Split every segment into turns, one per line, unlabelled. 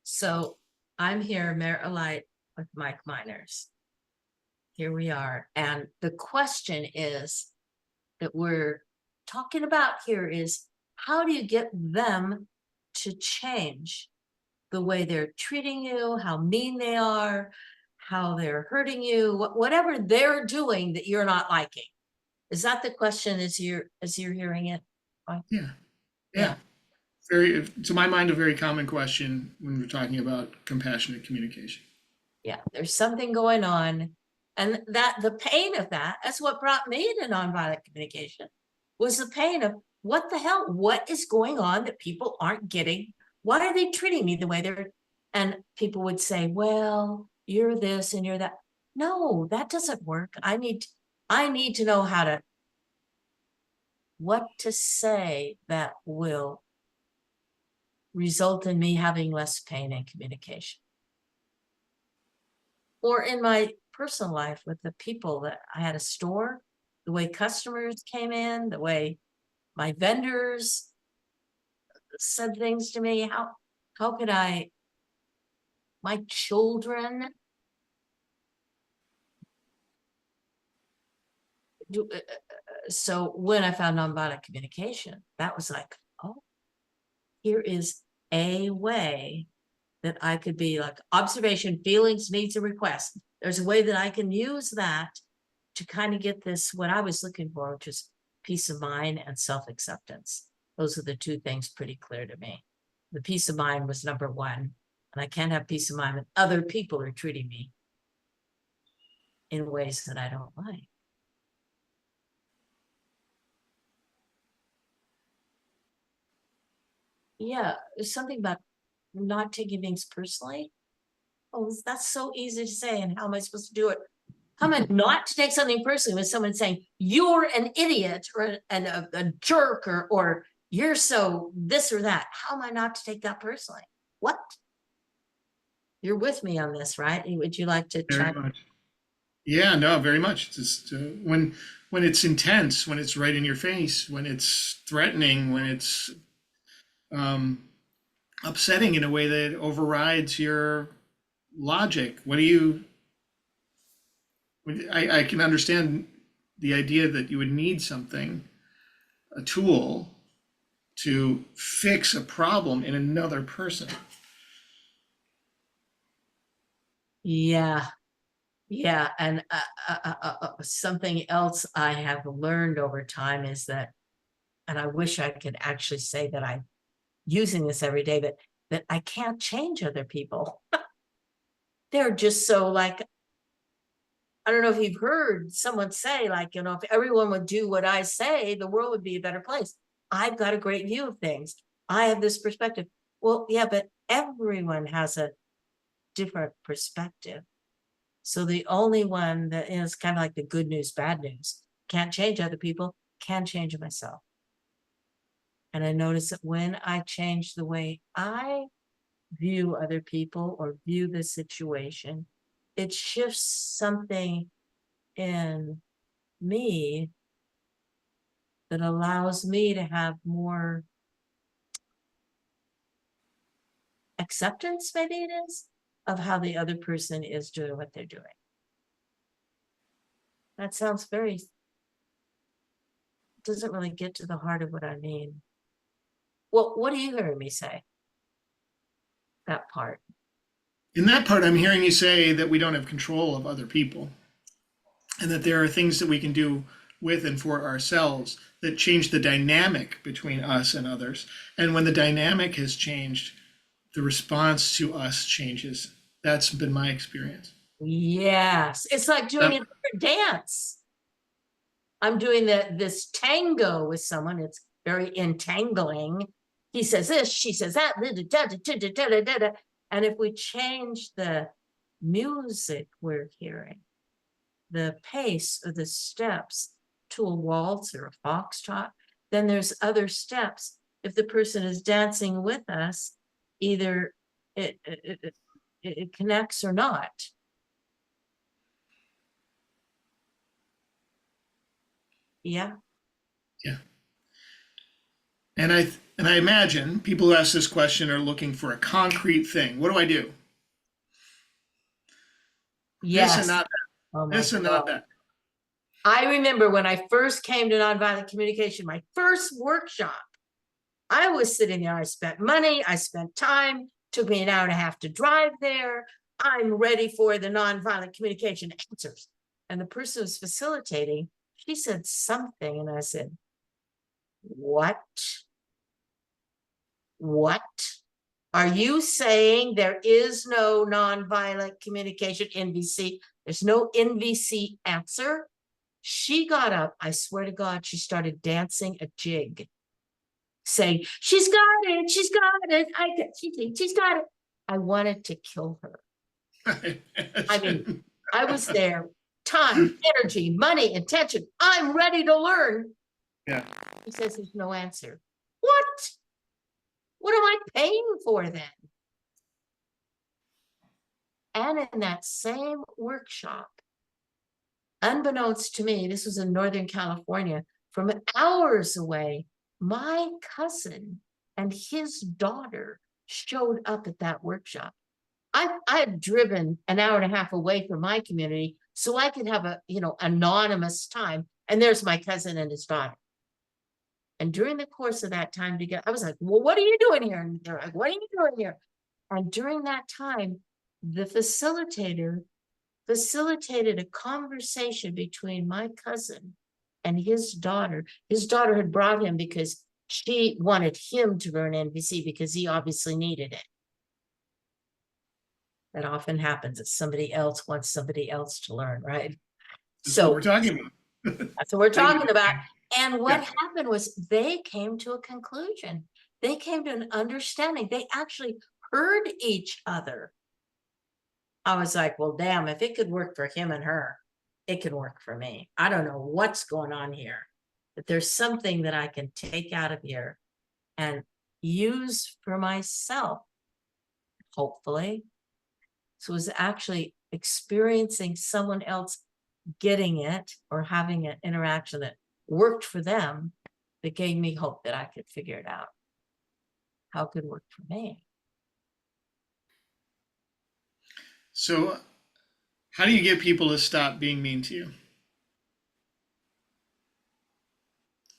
So I'm here, Mayor Alight with Mike Miners. Here we are. And the question is that we're talking about here is how do you get them to change the way they're treating you, how mean they are, how they're hurting you, whatever they're doing that you're not liking? Is that the question as you're hearing it?
Yeah, yeah.
Yeah.
Very, to my mind, a very common question when we're talking about compassionate communication.
Yeah, there's something going on. And that the pain of that's what brought me to nonviolent communication was the pain of what the hell, what is going on that people aren't getting? Why are they treating me the way they're, and people would say, well, you're this and you're that. No, that doesn't work. I need to know what to say that will result in me having less pain in communication. Or in my personal life with the people that I had a store, the way customers came in, the way my vendors said things to me, how could I, my children do so when I found nonviolent communication, that was like, oh, here is a way that I could be like observation, feelings, needs, and requests. There's a way that I can use that to kind of get this, what I was looking for, which is peace of mind and self-acceptance. Those are the two things pretty clear to me. The peace of mind was number one, and I can't have peace of mind when other people are treating me in ways that I don't like. Yeah, there's something about not taking things personally. Oh, that's so easy to say, and how am I supposed to do it? How am I not to take something personally with someone saying you're an idiot or a jerk or you're so this or that? How am I not to take that personally? What? You're with me on this, right? Would you like to
Very
chime?
much. Yeah, no, very much. It's just when it's intense, when it's right in your face, when it's threatening, when it's um, upsetting in a way that overrides your logic. What do you? I can understand the idea that you would need something, a tool, to fix a problem in another person.
Yeah, yeah. And something else I have learned over time is that, and I wish I could actually say that I'm using this every day, but that I can't change other people. They're just so like, I don't know if you've heard someone say, like, if everyone would do what I say, the world would be a better place. I've got a great view of things. I have this perspective. Well, yeah, but everyone has a different perspective. So the only one that is kind of like the good news, bad news, can't change other people, can change myself. And I notice that when I change the way I view other people or view the situation, it shifts something in me that allows me to have more acceptance, maybe it is, of how the other person is doing what they're doing. That sounds very, doesn't really get to the heart of what I mean. Well, what are you hearing me say? That part.
In that part, I'm hearing you say that we don't have control of other people and that there are things that we can do with and for ourselves that change the dynamic between us and others. And when the dynamic has changed, the response to us changes. That's been my experience.
Yes. It's like doing
That,
a different dance. I'm doing this tango with someone. It's very entangling. He says this, she says that. And if we change the music we're hearing, the pace of the steps to a waltz or a foxtrot, then there's other steps. If the person is dancing with us, either it connects or not. Yeah.
yeah. And I imagine people who ask this question are looking for a concrete thing. What do I do? This and
Yes.
not
Oh
that.
my
This and not
God.
that.
I remember when I first came to nonviolent communication, my first workshop, I was sitting there. I spent money, I spent time, took me an hour and a half to drive there. I'm ready for the nonviolent communication answers. And the person who was facilitating, she said something, and I said, what? What? Are you saying there is no nonviolent communication NVC? There's no NVC answer? She got up. I swear to God, she started dancing a jig, saying, she's got it. She's got it. She's got it. I wanted to kill her. I mean, I was there. Time, energy, money, attention. I'm ready to learn.
Yeah.
He says there's no answer. What? What am I paying for then? And in that same workshop, unbeknownst to me, this was in Northern California, from hours away, my cousin and his daughter showed up at that workshop. I had driven an hour and a half away from my community so I could have a, anonymous time. And there's my cousin and his daughter. And during the course of that time together, I was like, well, what are you doing here? And they're like, what are you doing here? And during that time, the facilitator facilitated a conversation between my cousin and his daughter. His daughter had brought him because she wanted him to learn NVC because he obviously needed it. That often happens that somebody else wants somebody else to learn, right?
That's what we're
So
talking about.
that's what we're
Thank
talking
you.
about. And what
Yeah.
happened was they came to a conclusion. They came to an understanding. They actually heard each other. I was like, well, damn, if it could work for him and her, it can work for me. I don't know what's going on here, but there's something that I can take out of here and use for myself, hopefully. So it was actually experiencing someone else getting it or having an interaction that worked for them that gave me hope that I could figure it out. How it could work for me.
So, how do you get people to stop being mean to you?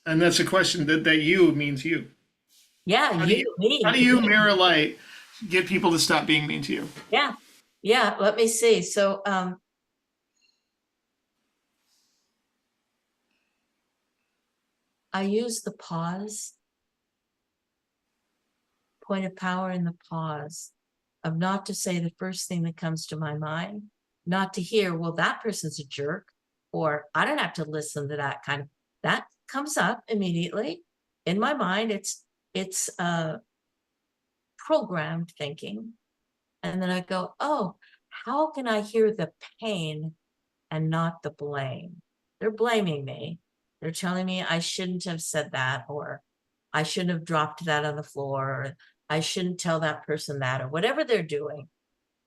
And that's a question that you means you.
Yeah,
How do you how
me.
do you, Mira Light, get people to stop being mean to you?
Yeah. Yeah. Let me see. So, I use the pause, point of power in the pause of not to say the first thing that comes to my mind, not to hear, well, that person's a jerk, or I don't have to listen to that kind of, that comes up immediately in my mind. It's programmed thinking. And then I go, oh, how can I hear the pain and not the blame? They're blaming me. They're telling me I shouldn't have said that, or I shouldn't have dropped that on the floor, or I shouldn't tell that person that, or whatever they're doing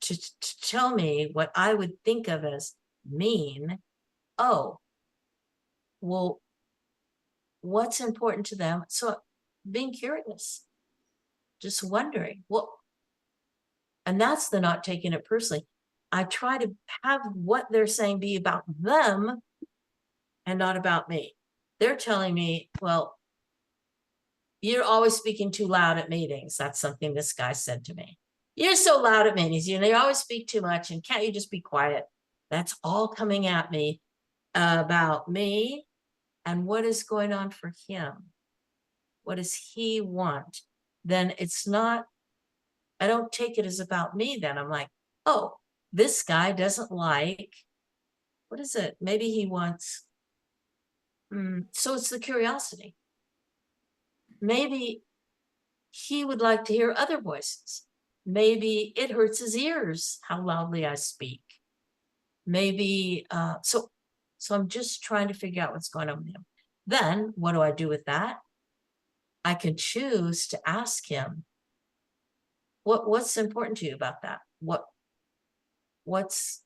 to tell me what I would think of as mean. Oh, well, what's important to them? So being curious, just wondering, well, and that's the not taking it personally. I try to have what they're saying be about them and not about me. They're telling me, well, you're always speaking too loud at meetings. That's something this guy said to me. You're so loud at meetings. You always speak too much. And can't you just be quiet? That's all coming at me about me and what is going on for him. What does he want? Then it's not, I don't take it as about me. Then I'm like, oh, this guy doesn't like, what is it? Maybe he wants, so it's the curiosity. Maybe he would like to hear other voices. Maybe it hurts his ears how loudly I speak. Maybe, so I'm just trying to figure out what's going on with him. Then what do I do with that? I can choose to ask him, what's important to you about that? What's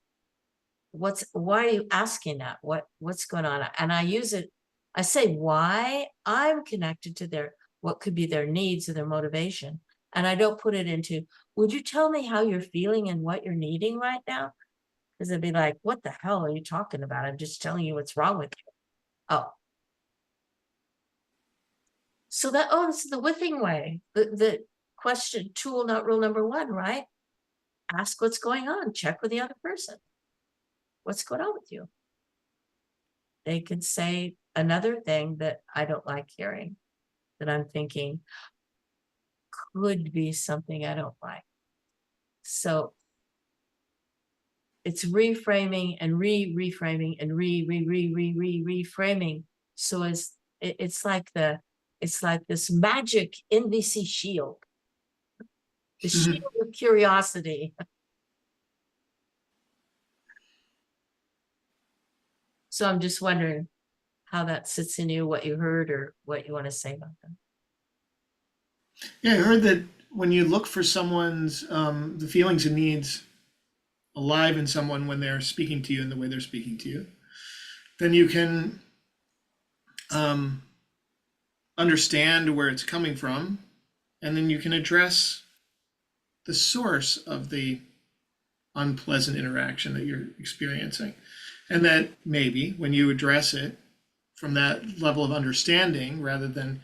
why are you asking that? What's going on? And I use it, I say why I'm connected to their what could be their needs or their motivation. And I don't put it into, would you tell me how you're feeling and what you're needing right now? Because it'd be like, what the hell are you talking about? I'm just telling you what's wrong with you. Oh, so that, oh, this is the whipping way. The question, tool, not rule number one, right? Ask what's going on. Check with the other person. What's going on with you? They could say another thing that I don't like hearing, that I'm thinking could be something I don't like. So it's reframing and reframing and reframing. So it's like this magic NVC shield, the
Mhm.
shield of curiosity. So I'm just wondering how that sits in you, what you heard, or what you want to say about them.
Yeah, I heard that when you look for someone's the feelings and needs alive in someone when they're speaking to you in the way they're speaking to you, then you can um, understand where it's coming from, and then you can address the source of the unpleasant interaction that you're experiencing. And that maybe when you address it from that level of understanding rather than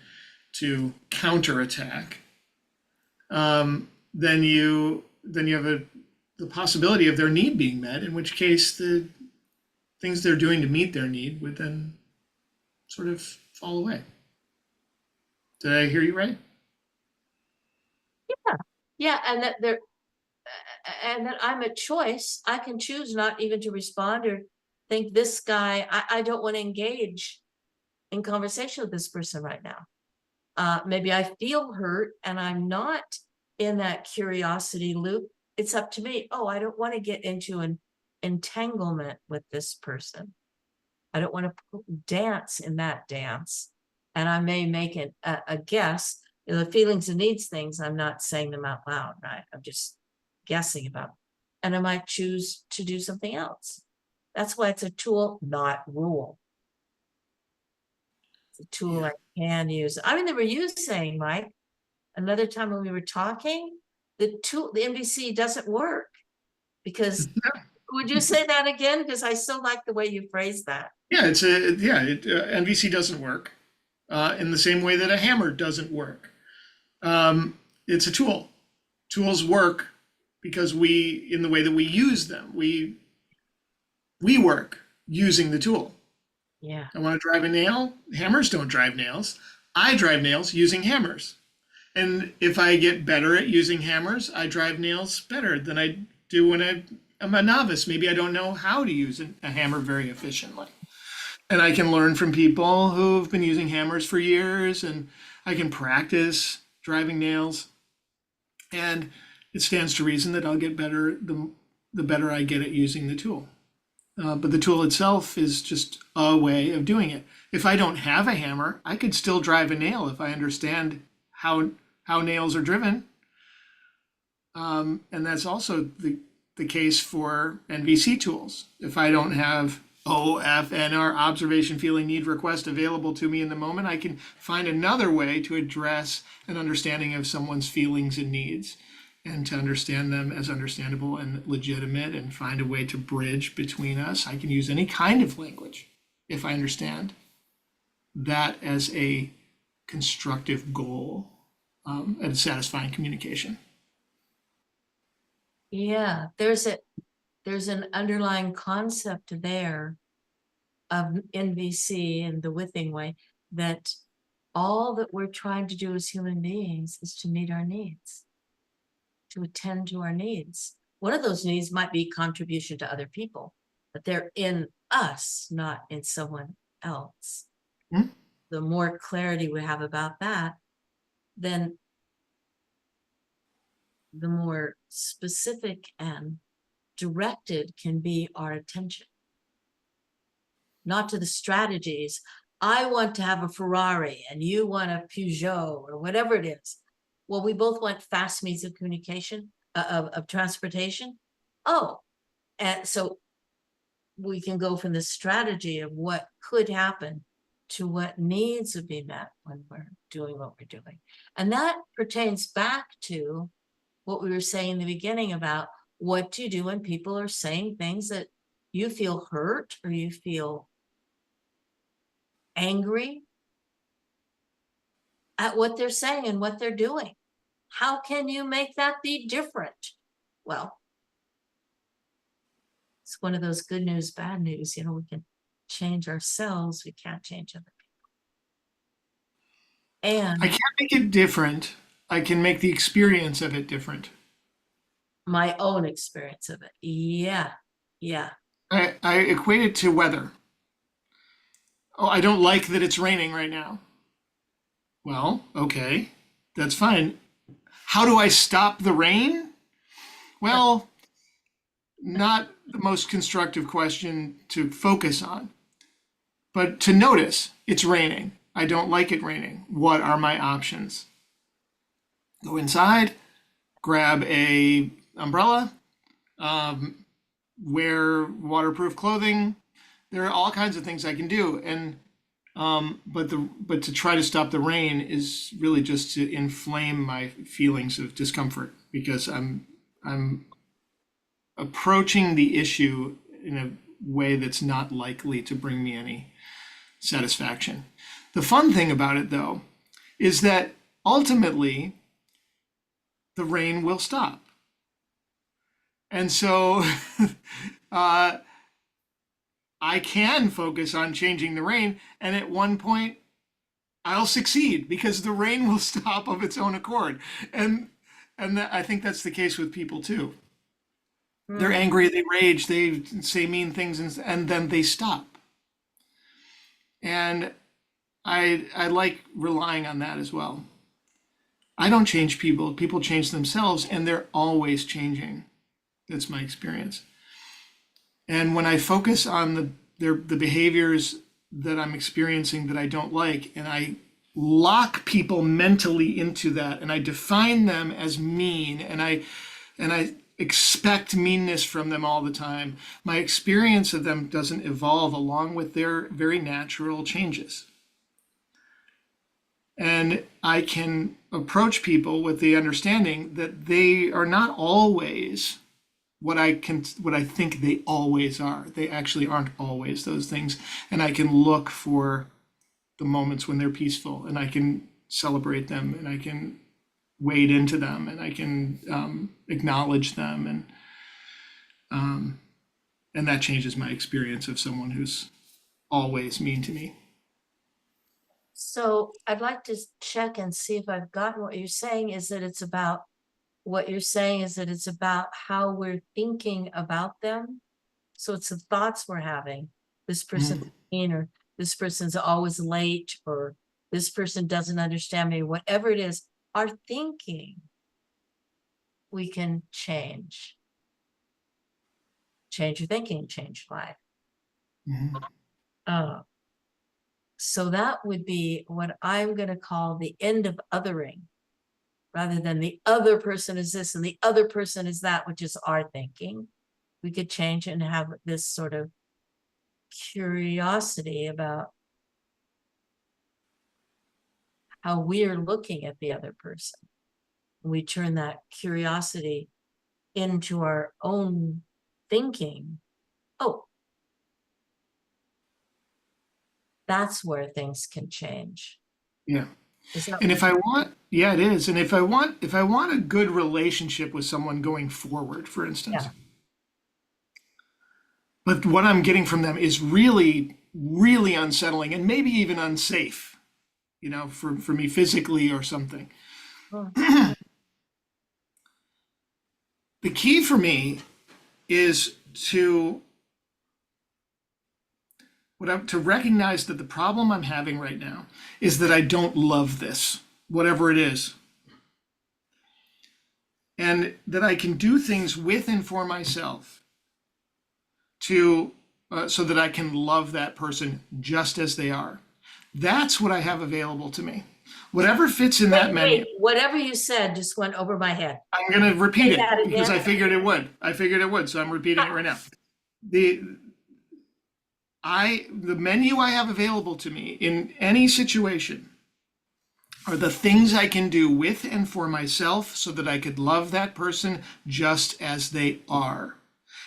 to counterattack, then you have the possibility of their need being met, in which case the things they're doing to meet their need would then sort of fall away. Did I hear you right?
Yeah, and that there, and that I'm a choice. I can choose not even to respond or think this guy, I don't want to engage in conversation with this person right now. Maybe I feel hurt and I'm not in that curiosity loop. It's up to me. Oh, I don't want to get into an entanglement with this person. I don't want to dance in that dance. And I may make a guess. The feelings and needs things, I'm not saying them out loud, right? I'm just guessing about them. And I might choose to do something else. That's why it's a tool, not rule. It's a tool
Yeah.
I can use. I remember you saying, Mike, another time when we were talking, the MDC doesn't work because, would you say that again? Because I still like the way you phrased that.
Yeah, NVC doesn't work in the same way that a hammer doesn't work. It's a tool. Tools work because in the way that we use them, we work using the tool.
Yeah.
I want to drive a nail. Hammers don't drive nails. I drive nails using hammers. And if I get better at using hammers, I drive nails better than I do when I'm a novice. Maybe I don't know how to use a hammer very efficiently. And I can learn from people who've been using hammers for years, and I can practice driving nails. And it stands to reason that I'll get better the better I get at using the tool. But the tool itself is just a way of doing it. If I don't have a hammer, I could still drive a nail if I understand how nails are driven. And that's also the case for NVC tools. If I don't have OFNR, observation, feeling, need, request available to me in the moment, I can find another way to address an understanding of someone's feelings and needs, and to understand them as understandable and legitimate, and find a way to bridge between us. I can use any kind of language if I understand that as a constructive goal and satisfying communication.
Yeah, there's an underlying concept there of NVC and the whipping way, that all that we're trying to do as human beings is to meet our needs, to attend to our needs. One of those needs might be contribution to other people, but they're in us, not in someone else.
Hmm?
The more clarity we have about that, then the more specific and directed can be our attention, not to the strategies. I want to have a Ferrari and you want a Peugeot or whatever it is. Well, we both want fast means of communication, of transportation. Oh, and so we can go from the strategy of what could happen to what needs to be met when we're doing what we're doing. And that pertains back to what we were saying in the beginning about what to do when people are saying things that you feel hurt or you feel angry at what they're saying and what they're doing. How can you make that be different? Well, it's one of those good news, bad news. We can change ourselves, we can't change other people.
I
And
can't make it different. I can make the experience of it different.
my own experience of it. Yeah. Yeah.
I equate it to weather. Oh, I don't like that it's raining right now. Well, okay, that's fine. How do I stop the rain? Well, not the most constructive question to focus on, but to notice it's raining. I don't like it raining. What are my options? Go inside, grab a umbrella, wear waterproof clothing. There are all kinds of things I can do, and but to try to stop the rain is really just to inflame my feelings of discomfort because I'm approaching the issue in a way that's not likely to bring me any satisfaction. The fun thing about it, though, is that ultimately the rain will stop. And so uh, I can focus on changing the rain. And at one point, I'll succeed because the rain will stop of its own accord. And I think that's the case with people too. They're angry, they rage, they say mean things, and then they stop. And I like relying on that as well. I don't change people, people change themselves, and they're always changing. That's my experience. And when I focus on the behaviors that I'm experiencing that I don't like, and I lock people mentally into that, and I define them as mean, and I expect meanness from them all the time, my experience of them doesn't evolve along with their very natural changes. And I can approach people with the understanding that they are not always what I think they always are. They actually aren't always those things. And I can look for the moments when they're peaceful, and I can celebrate them, and I can wade into them, and I can acknowledge them, and that changes my experience of someone who's always mean to me.
so I'd like to check and see if I've gotten what you're saying is that it's about what you're saying is that it's about how we're thinking about them. So it's the thoughts we're having. This person's mean, or this person's always late, or this person doesn't understand me, whatever it is, our thinking we can change. Change your thinking, change life. Uh, so that would be what I'm going to call the end of othering, rather than the other person is this and the other person is that, which is our thinking. We could change and have this sort of curiosity about how we're looking at the other person. We turn that curiosity into our own thinking. Oh, that's where things can change.
Yeah.
Is that
And if I want, yeah, it is. And if I want a good relationship with someone going forward, for instance,
yeah.
but what I'm getting from them is really, really unsettling and maybe even unsafe, for me physically or something.
Oh.
The key for me is to recognize that the problem I'm having right now is that I don't love this, whatever it is. And that I can do things with and for myself to so that I can love that person just as they are. That's what I have available to me. Whatever fits in that menu.
Whatever you said just went over my head.
I'm going to repeat
Say that
it because
again.
I figured it would. So I'm repeating it right now. the menu I have available to me in any situation are the things I can do with and for myself so that I could love that person just as they are.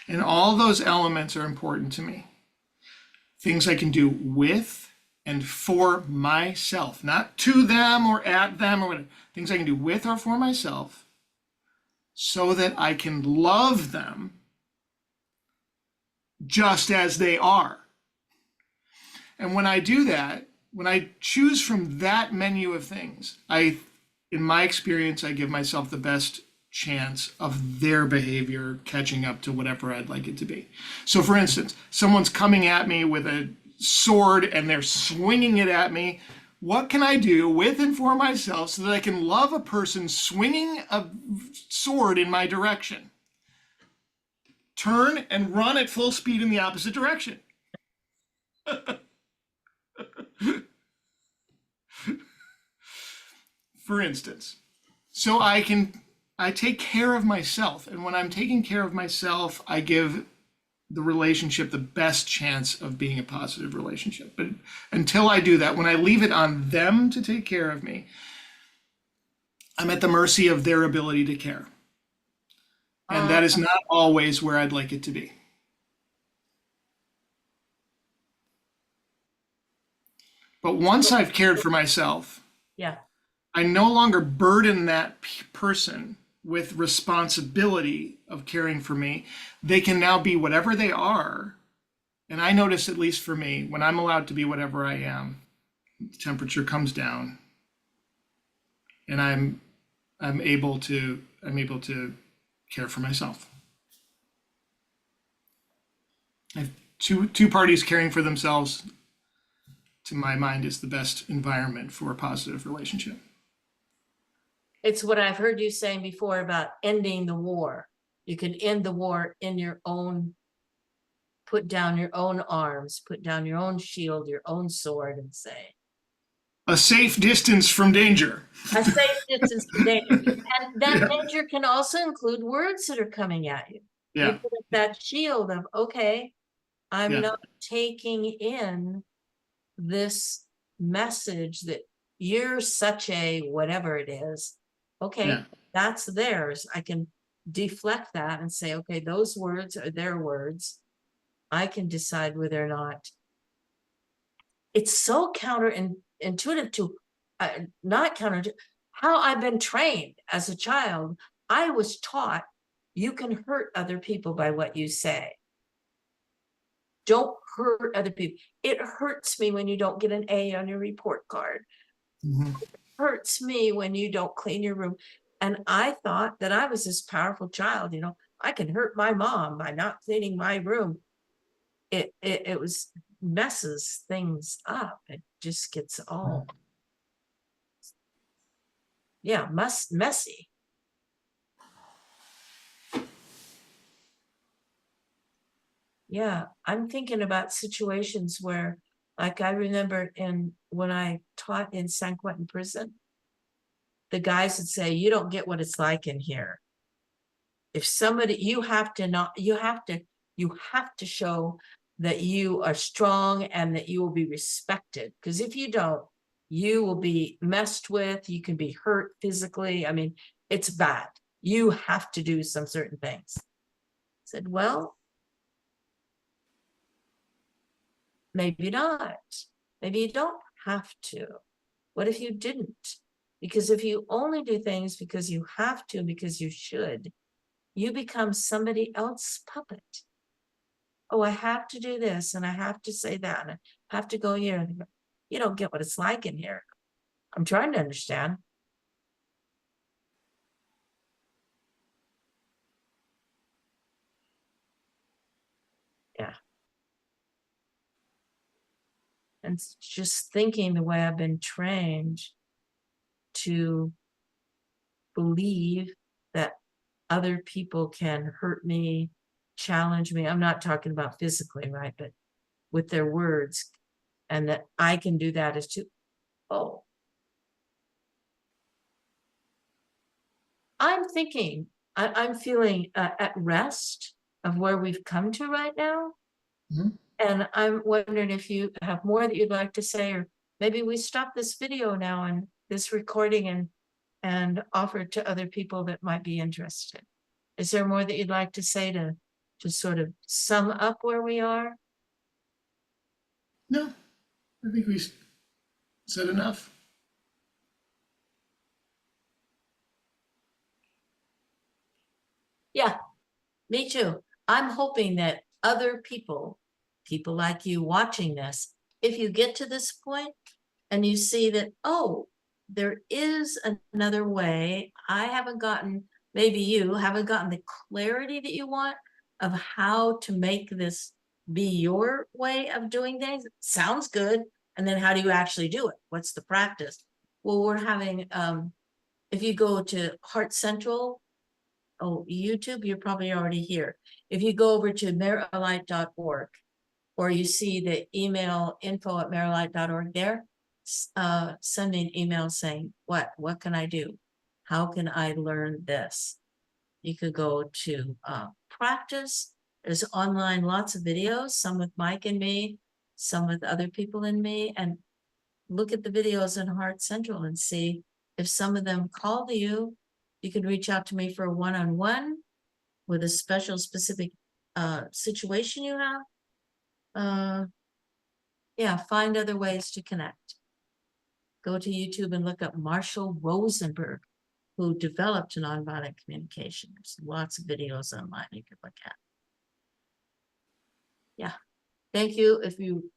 And all those elements are important to me. Things I can do with and for myself, not to them or at them or whatever. Things I can do with or for myself so that I can love them just as they are. And when I do that, when I choose from that menu of things, in my experience, I give myself the best chance of their behavior catching up to whatever I'd like it to be. So for instance, someone's coming at me with a sword and they're swinging it at me. What can I do with and for myself so that I can love a person swinging a sword in my direction? Turn and run at full speed in the opposite direction. For instance. So I take care of myself. And when I'm taking care of myself, I give the relationship the best chance of being a positive relationship. But until I do that, when I leave it on them to take care of me, I'm at the mercy of their ability to care. And that is not always where I'd like it to be. But once I've cared for myself,
Yeah.
I no longer burden that person with responsibility of caring for me. They can now be whatever they are. And I notice, at least for me, when I'm allowed to be whatever I am, the temperature comes down and I'm able to care for myself. I have two parties caring for themselves, to my mind, is the best environment for a positive relationship.
It's what I've heard you saying before about ending the war. You can end the war in your own, put down your own arms, put down your own shield, your own sword, and say,
A safe distance from danger.
a safe distance from danger. And that
Yeah.
danger can also include words that are coming at you.
Yeah.
You put up that shield of, okay, I'm
Yeah.
not taking in this message that you're such a whatever it is. Okay,
Yeah.
that's theirs. I can deflect that and say, okay, those words are their words. I can decide whether or not. It's so counterintuitive to, not counterintuitive, how I've been trained as a child. I was taught you can hurt other people by what you say. Don't hurt other people. It hurts me when you don't get an A on your report card.
Mm-hmm.
It hurts me when you don't clean your room. And I thought that I was this powerful child, I can hurt my mom by not cleaning my room. It was messes things up. It just gets all, yeah, messy. Yeah, I'm thinking about situations where, like, I remember when I taught in San Quentin prison, the guys would say, you don't get what it's like in here. If somebody, you have to show that you are strong and that you will be respected. Because if you don't, you will be messed with, you can be hurt physically. I mean, it's bad. You have to do some certain things. I said, well, maybe not. Maybe you don't have to. What if you didn't? Because if you only do things because you have to, because you should, you become somebody else's puppet. Oh, I have to do this and I have to say that and I have to go here. You don't get what it's like in here. I'm trying to understand. Yeah. And just thinking the way I've been trained to believe that other people can hurt me, challenge me. I'm not talking about physically, right? But with their words, and that I can do that as too. Oh, I'm thinking, I'm feeling at rest of where we've come to right now.
Mm-hmm.
And I'm wondering if you have more that you'd like to say, or maybe we stop this video now and this recording and offer it to other people that might be interested. Is there more that you'd like to say to sort of sum up where we are?
No, I think we said enough.
Yeah, me too. I'm hoping that other people, people like you watching this, if you get to this point and you see that, oh, there is another way, I haven't gotten, maybe you haven't gotten the clarity that you want of how to make this be your way of doing things. Sounds good. And then how do you actually do it? What's the practice? Well, we're having, if you go to Heart Central, oh, YouTube, you're probably already here. If you go over to marilite.org, or you see the email info@marilite.org there, send me an email saying, what can I do? How can I learn this? You could go to practice. There's online lots of videos, some with Mike and me, some with other people and me, and look at the videos in Heart Central and see if some of them call to you. You could reach out to me for a one-on-one with a special specific situation you have. Yeah, find other ways to connect. Go to YouTube and look up Marshall Rosenberg, who developed nonviolent communication. There's lots of videos online you can look at. Yeah, thank you. If you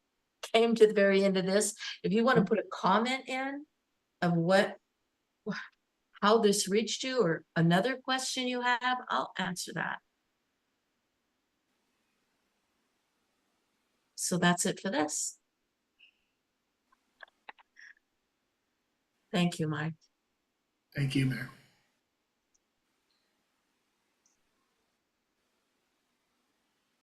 came to the very end of this, if you want to put a comment in of how this reached you, or another question you have, I'll answer that. So that's it for this. Thank you, Mike.
Thank you, Mayor.